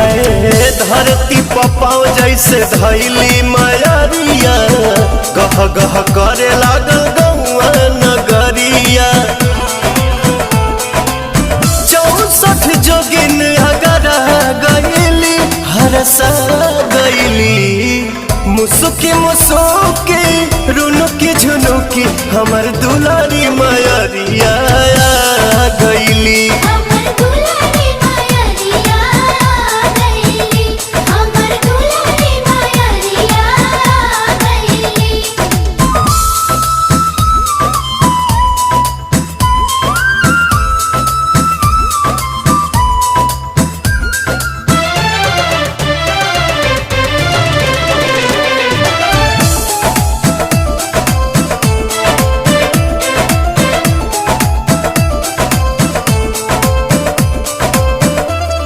है धरती पपाओ जैसे धैली मयरिया, गह गह करे लागल गौआ नगरिया। 64 जोगिन अगर गईली हरसा गईली, मुसुकी मुसुकी रुनुकी झुनुकी हमर दुलारी मयरिया गईली।